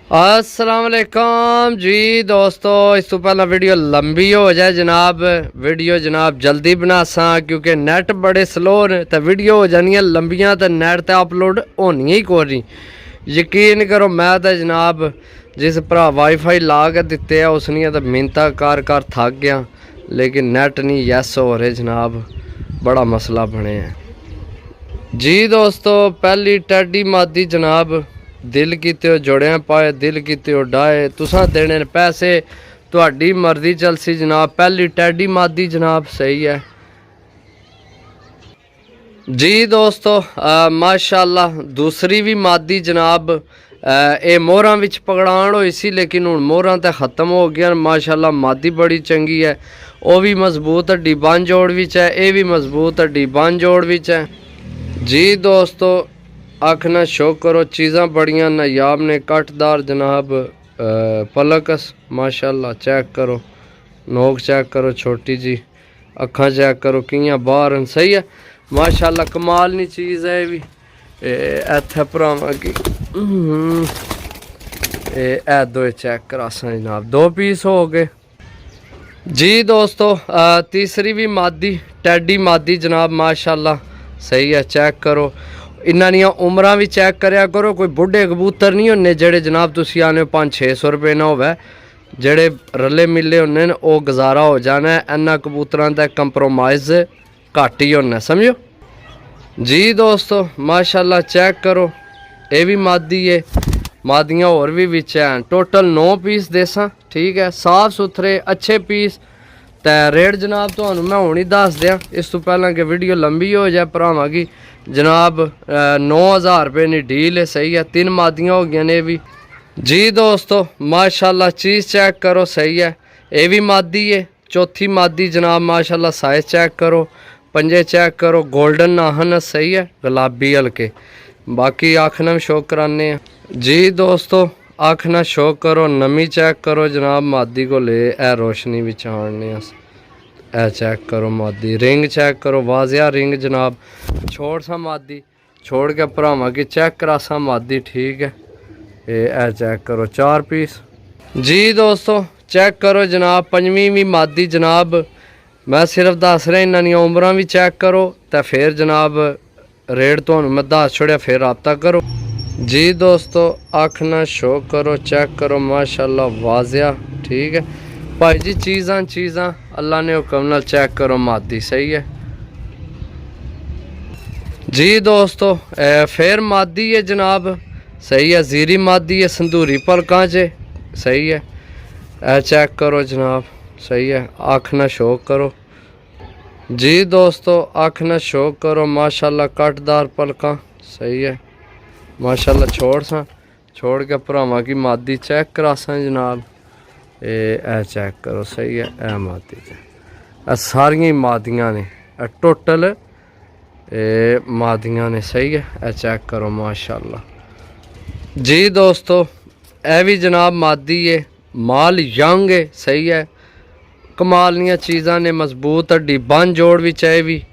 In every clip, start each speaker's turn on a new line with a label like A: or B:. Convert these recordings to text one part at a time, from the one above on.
A: अस्सलाम वालेकुम जी दोस्तों। इस तो पहला वीडियो लंबी हो जाए जनाब, वीडियो जनाब जल्दी बनासा क्योंकि नेट बड़े स्लो ने तो वीडियो हो जानियां लंबियां तो नेट ते अपलोड होनी ही कोई नहीं। यकीन करो मैं तो जनाब जिस भरा वाईफाई ला के दिते है उसनियां तो मिन्नतां कर कर थक गया, लेकिन नेट नहीं यस हो रहे जनाब, बड़ा मसला बने है जी दोस्तों। पहली टैडी मादी जनाब दिल कीते जोड़ियां पाए, दिल कीते डाए, तुसां देने पैसे, तुहाडी मर्जी चलसी जनाब। पहली टैडी मादी जनाब सही है जी दोस्तों। माशाल्लाह दूसरी भी मादी जनाब ये मोहरां विच पकड़ान होई सी, लेकिन हुण मोहरां ते ख़त्म हो गया। माशाल्लाह मादी बड़ी चंगी है, वो भी मजबूत हड्डी बन जोड़ विच है, ये भी मजबूत हड्डी बन जोड़ विच है जी दोस्तों। आखना शो करो, चीज़ां बड़ियां नायाब ने, कटदार जनाब पलकस माशाल्लाह। चेक करो नोक, चेक करो छोटी जी, अखा चेक करो कियां बाहर सही है माशाल्लाह। कमाल नी चीज़ है भी। इत्थे भरावां की दो चेक करासा जनाब, 2 पीस हो गए जी दोस्तों। तीसरी भी मादी टैडी मादी जनाब माशाल्लाह सही है। चेक करो इन्हां दियां उमरां भी चेक करया करो, कोई बुढ़े कबूतर नहीं होने जेड़े जनाब तुसी आने 500-600 रुपये ना होवे, जेड़े रले मिले होने वो गुजारा हो जाना है। इन्हां कबूतरां दा कंप्रोमाइज़ घट ही होना, समझो जी दोस्तों। माशाल्लाह चेक करो ये भी मादी है, मादियां होर भी विच हैं। टोटल 9 पीस देसां, ठीक है, साफ सुथरे अच्छे पीस। तो रेट जनाब तो मैं हुण ही दस दियां, इस तो पहला कि वीडियो लंबी हो जाए भरावां की जनाब। 9000 रुपये नी डील है, सही है। 3 मादियां हो गई ने भी जी दोस्तों माशाल्लाह। चीज़ चेक करो सही है, ये भी मादी है। चौथी मादी जनाब माशाल्लाह, साइज चेक करो, पंजे चेक करो, गोल्डन नाहन सही है, गुलाबी हल्के। बाकी आखना भी शौक कराने जी दोस्तों। आखना शौक करो, नमी चेक करो जनाब मादी को ले, ए रोशनी भी चाड़ने ए चेक करो मादी। रिंग चेक करो, वाजिया रिंग जनाब। छोड़ सा मादी, छोड़ के भरावां की चेक करा सा मादी, ठीक है। ए चेक करो 4 पीस जी दोस्तों। चेक करो जनाब पंजवीं भी मादी जनाब, मैं सिर्फ दस रहा, इन्हां दियां उमरां भी चेक करो तो फिर जनाब रेट तो मैं दस छोड़िया, फिर रब्ता करो जी दोस्तों। आखना शो करो, चेक करो माशाल्लाह वाजिया, ठीक है भाई जी। चीज़ां अल्लाह ने हुक्म नाल चेक करो मादी, सही है जी दोस्तों। फिर मादी है जनाब सही है, जीरी मादी है, संदूरी पलकां च सही है। चेक करो जनाब सही है। आखना शो करो जी दोस्तों, आखना शो करो माशाल्लाह। कटदार पलकां सही है माशाल्लाह। छोड़ के भरावां की मादी चेक करासा जनाब। ए चेक करो सही है, ए मादी सारियां मादियां ने, टोटल मादियां ने सही है। ए चेक करो माशाल्लाह जी दोस्तों। ए भी जनाब मादी है, माल यंग है, सही है। कमाल दियां चीज़ां ने, मजबूत हड्डी बन जोड़ भी चाहे भी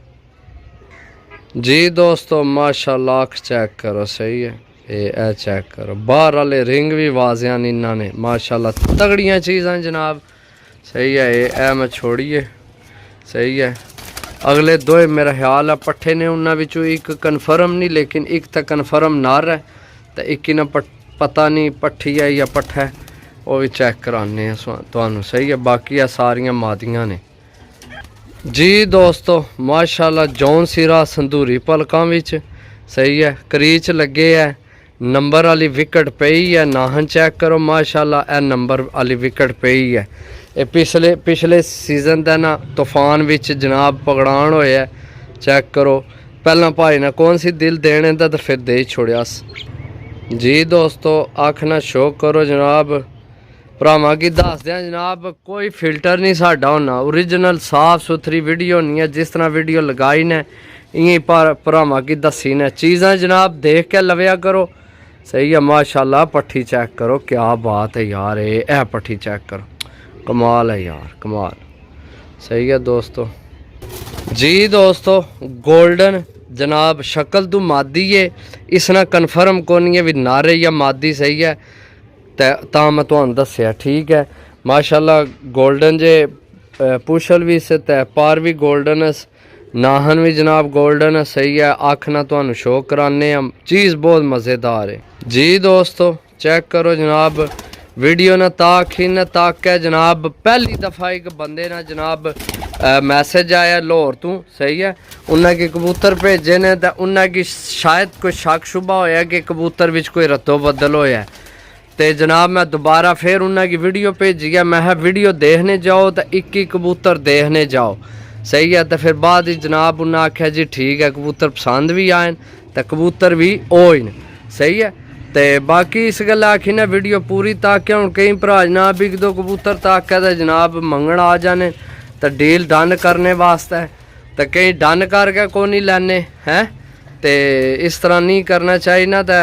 A: जी दोस्तों माशाल्लाह। आँख चेक करो सही है। ए चेक करो बाहर वाले रिंग भी वाजिया ने इन्हों ने माशाल्लाह, तगड़ियाँ चीज़ां जनाब सही है। ए मैं छोड़िए सही है। अगले दो मेरा ख्याल है पट्ठे ने, उन्होंने विचों एक कन्फर्म नहीं, लेकिन एक तो कन्फर्म नार है तो एक ना पता नहीं पट्ठी है या पट्ठा है, वो भी चेक कराने तो सही है। बाकी है सारियां मादियां ने जी दोस्तों माशाल्लाह। जौन सिरा संदूरी पलकां विच सही है, करीच लगे है, नंबर वाली विकेट पई है। नाहन चेक करो माशाल्लाह, ए नंबर वाली विकेट पई है। ये पिछले सीजन का ना तूफान विच जनाब पकड़ान होया, चेक करो। पहला भाई ने कौन सी दिल देने दा तो फिर दे छोड़िया जी दोस्तों। आखना शो करो जनाब, भरावां की दस दें जनाब, कोई फिल्टर नहीं साडा होना, ओरिजिनल साफ सुथरी वीडियो होनी है। जिस तरह वीडियो लगाई ने इं भरावां की दसी ने। चीज़ां जनाब देख के लव्या करो, सही है माशाल्लाह। पट्ठी चेक करो, क्या बात है यार, ए पट्ठी चेक करो, कमाल है यार, कमाल सही है दोस्तों जी दोस्तों। गोल्डन जनाब शक्ल तो मादी है, इसना कन्फर्म को नहीं है भी नारे या मादी सही है। ਤੇ ਤਾਂ ਮੈਂ ਤੁਹਾਨੂੰ ਦੱਸਿਆ ਠੀਕ ਹੈ। ਮਾਸ਼ਾਅੱਲਾ 골ਡਨ ਜੇ ਪੁਸ਼ਲ ਵੀ ਸੇ ਤੇ ਪਾਰ ਵੀ 골ਡਨ ਨਾਹਨ ਵੀ ਜਨਾਬ 골ਡਨ ਸਹੀ ਹੈ। ਅੱਖ ਨਾਲ ਤੁਹਾਨੂੰ ਸ਼ੋਅ ਕਰਾਨੇ ਆ, ਚੀਜ਼ ਬਹੁਤ ਮਜ਼ੇਦਾਰ ਹੈ ਜੀ ਦੋਸਤੋ। ਚੈੱਕ ਕਰੋ ਜਨਾਬ वीडियो ना ताक ही न ताक है जनाब। पहली दफ़ा एक बंदे ना जनाब मैसेज आया लाहौर तू सही है, उन्हें के कबूतर भेजे ने तो उन्हें की शायद कोई शक शुबा होया कि कबूतर विच कोई रद्दो बदल होया तो जनाब मैं दोबारा फिर उन्हें की वीडियो भेजी है। मैं वीडियो देखने जाओ तो एक ही कबूतर देखने जाओ सही है। तो फिर बाद जनाब उन्हें आख्या जी ठीक है, कबूतर पसंद भी आए तो कबूतर भी होए सही है। तो बाकी इस गल आखी ना वीडियो पूरी ताकि हूँ कई भरा ना बिक दो कबूतर ताकि तो जनाब मंगण आ जाने तो डील डन करने वास्ते तो कई डन करके को नहीं लैने हैं। तो इस तरह नहीं करना चाहिए ना। तो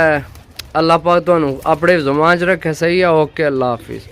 A: अल्लाह पाक तुहानू अपने ज़ुबान च रखे सही है। ओके अल्लाह हाफिज़।